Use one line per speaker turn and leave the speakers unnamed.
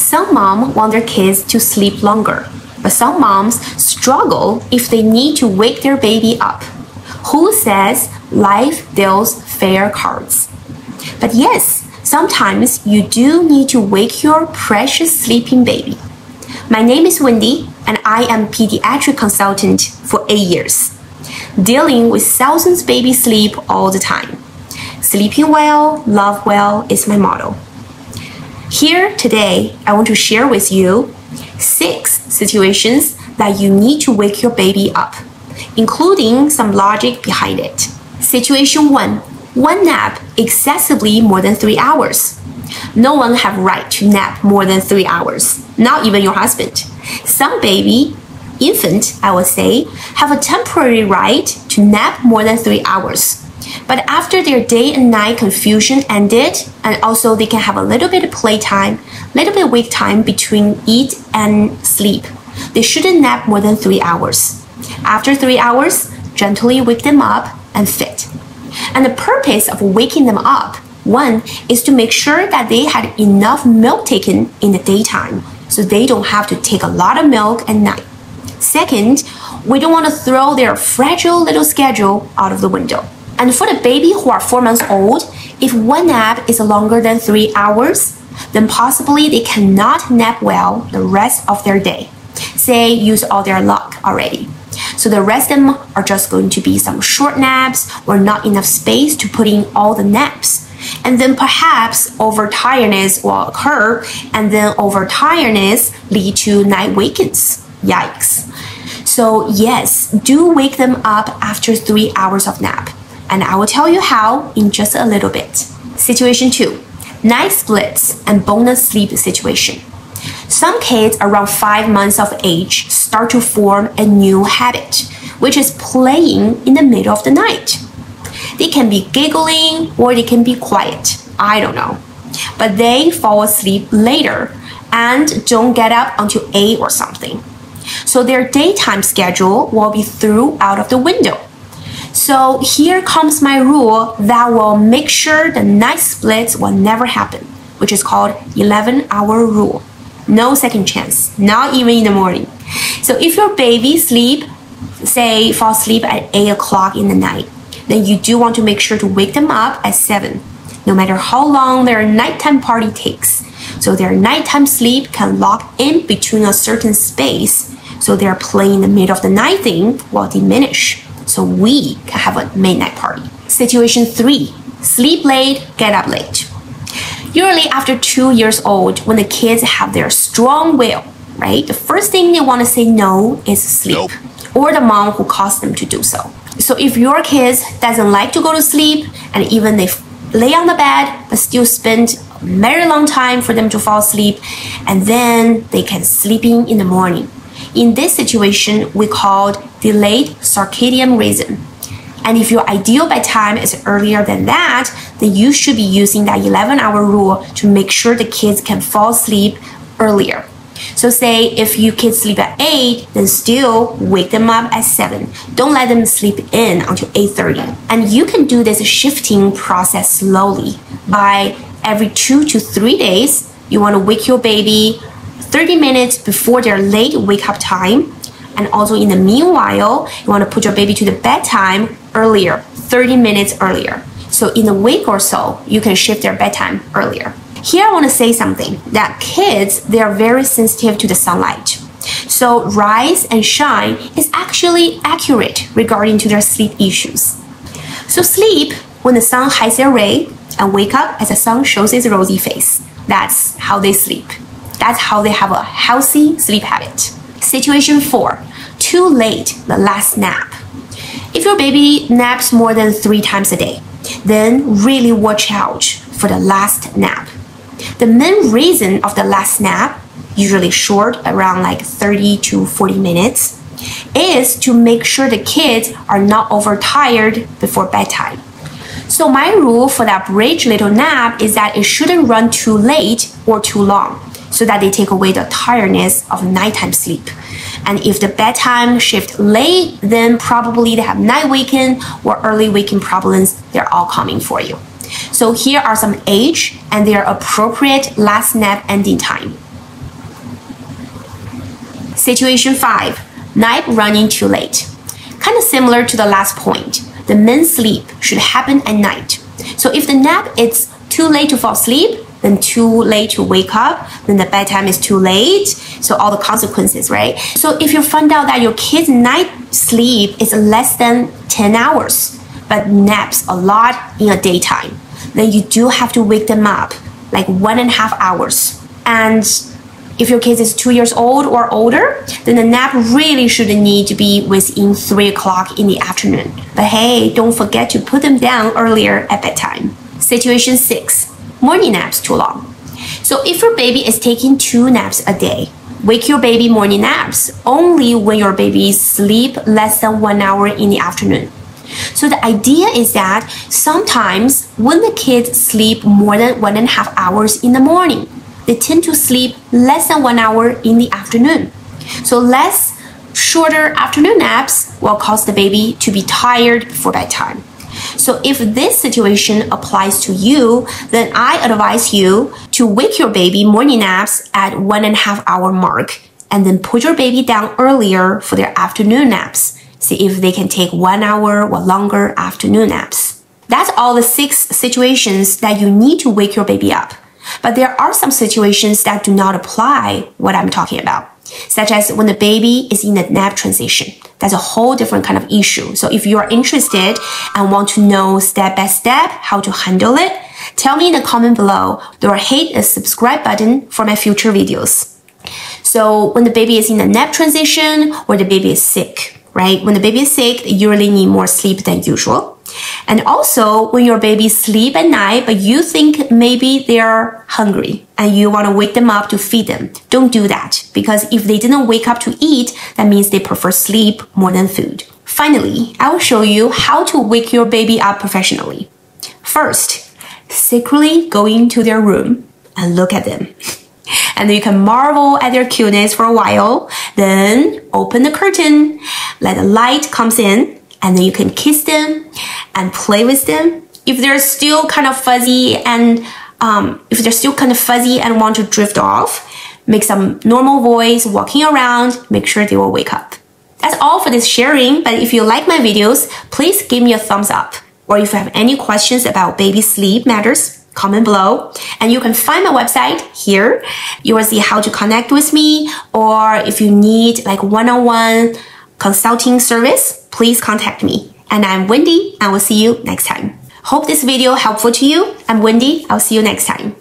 Some moms want their kids to sleep longer, but some moms struggle if they need to wake their baby up. Who says life deals fair cards? But yes, sometimes you do need to wake your precious sleeping baby. My name is Wendy, and I am pediatric consultant for 8 years, dealing with thousands of babies sleep all the time. Sleeping well, love well is my motto. Here today, I want to share with you 6 situations that you need to wake your baby up, including some logic behind it. Situation 1. One nap excessively more than 3 hours. No one have right to nap more than 3 hours, not even your husband. Some infant, I would say, have a temporary right to nap more than 3 hours. But after their day and night confusion ended, and also they can have a little bit of playtime, little bit of wake time between eat and sleep, they shouldn't nap more than 3 hours. After 3 hours, gently wake them up and fit. And the purpose of waking them up, 1, is to make sure that they had enough milk taken in the daytime, so they don't have to take a lot of milk at night. 2nd, we don't want to throw their fragile little schedule out of the window. And for the baby who are 4 months old, if one nap is longer than 3 hours, then possibly they cannot nap well the rest of their day. Say, use all their luck already. So the rest of them are just going to be some short naps or not enough space to put in all the naps. And then perhaps overtiredness will occur, and then overtiredness lead to night wakens. Yikes. So yes, do wake them up after 3 hours of nap. And I will tell you how in just a little bit. Situation 2. Night splits and bonus sleep situation. Some kids around 5 months of age start to form a new habit, which is playing in the middle of the night. They can be giggling or they can be quiet. I don't know. But they fall asleep later and don't get up until 8 or something. So their daytime schedule will be thrown out of the window. So here comes my rule that will make sure the night splits will never happen, which is called 11-hour rule. No second chance, not even in the morning. So if your baby fall asleep at 8 o'clock in the night, then you do want to make sure to wake them up at 7, no matter how long their nighttime party takes. So their nighttime sleep can lock in between a certain space, so their playing in the middle of the night thing will diminish. So we can have a midnight party. Situation 3, sleep late, get up late. Usually after 2 years old, when the kids have their strong will, right? The first thing they want to say no is sleep, or the mom who caused them to do so. So if your kids doesn't like to go to sleep, and even they lay on the bed, but still spend a very long time for them to fall asleep, and then they can sleeping in the morning. In this situation, we call delayed circadian rhythm. And if your ideal bedtime is earlier than that, then you should be using that 11-hour rule to make sure the kids can fall asleep earlier. So say if your kids sleep at 8, then still wake them up at 7. Don't let them sleep in until 8:30. And you can do this shifting process slowly. By every 2 to 3 days, you want to wake your baby 30 minutes before their late wake-up time. And also in the meanwhile, you want to put your baby to the bedtime earlier, 30 minutes earlier. So in a week or so, you can shift their bedtime earlier. Here I want to say something, that kids, they are very sensitive to the sunlight. So rise and shine is actually accurate regarding to their sleep issues. So sleep when the sun hides their ray, and wake up as the sun shows its rosy face. That's how they sleep. That's how they have a healthy sleep habit. Situation 4, too late, the last nap. If your baby naps more than 3 times a day, then really watch out for the last nap. The main reason of the last nap, usually short, around like 30 to 40 minutes, is to make sure the kids are not overtired before bedtime. So my rule for that bridge little nap is that it shouldn't run too late or too long, so that they take away the tiredness of nighttime sleep. And if the bedtime shift late, then probably they have night waking or early waking problems. They're all coming for you. So here are some age and their appropriate last nap ending time. Situation 5. Nap running too late. Kind of similar to the last point. The men's sleep should happen at night. So if the nap is too late to fall asleep, then too late to wake up, then the bedtime is too late. So all the consequences, right? So if you find out that your kid's night sleep is less than 10 hours, but naps a lot in a daytime, then you do have to wake them up like 1.5 hours. And if your kid is 2 years old or older, then the nap really shouldn't need to be within 3 o'clock in the afternoon. But hey, don't forget to put them down earlier at bedtime. Situation 6. Morning naps too long. So if your baby is taking 2 naps a day, wake your baby morning naps only when your baby sleep less than 1 hour in the afternoon. So the idea is that sometimes when the kids sleep more than 1.5 hours in the morning, they tend to sleep less than 1 hour in the afternoon. So less shorter afternoon naps will cause the baby to be tired before bedtime. So if this situation applies to you, then I advise you to wake your baby morning naps at 1.5 hour mark and then put your baby down earlier for their afternoon naps. See if they can take 1 hour or longer afternoon naps. That's all the 6 situations that you need to wake your baby up. But there are some situations that do not apply what I'm talking about, such as when the baby is in a nap transition. That's a whole different kind of issue. So if you are interested and want to know step by step how to handle it, tell me in the comment below or hit the subscribe button for my future videos. So when the baby is in a nap transition or the baby is sick, right? When the baby is sick, they usually need more sleep than usual. And also when your baby sleep at night, but you think maybe they're hungry and you want to wake them up to feed them. Don't do that, because if they didn't wake up to eat, that means they prefer sleep more than food. Finally, I will show you how to wake your baby up professionally. First, secretly go into their room and look at them. And then you can marvel at their cuteness for a while. Then open the curtain, let the light comes in, and then you can kiss them and play with them. If they're still kind of fuzzy and want to drift off, make some normal voice walking around, make sure they will wake up. That's all for this sharing, but if you like my videos, please give me a thumbs up. Or if you have any questions about baby sleep matters, comment below. And you can find my website here. You will see how to connect with me, or if you need like one-on-one consulting service, please contact me. And I'm Wendy, and we'll see you next time. Hope this video helpful to you. I'm Wendy. I'll see you next time.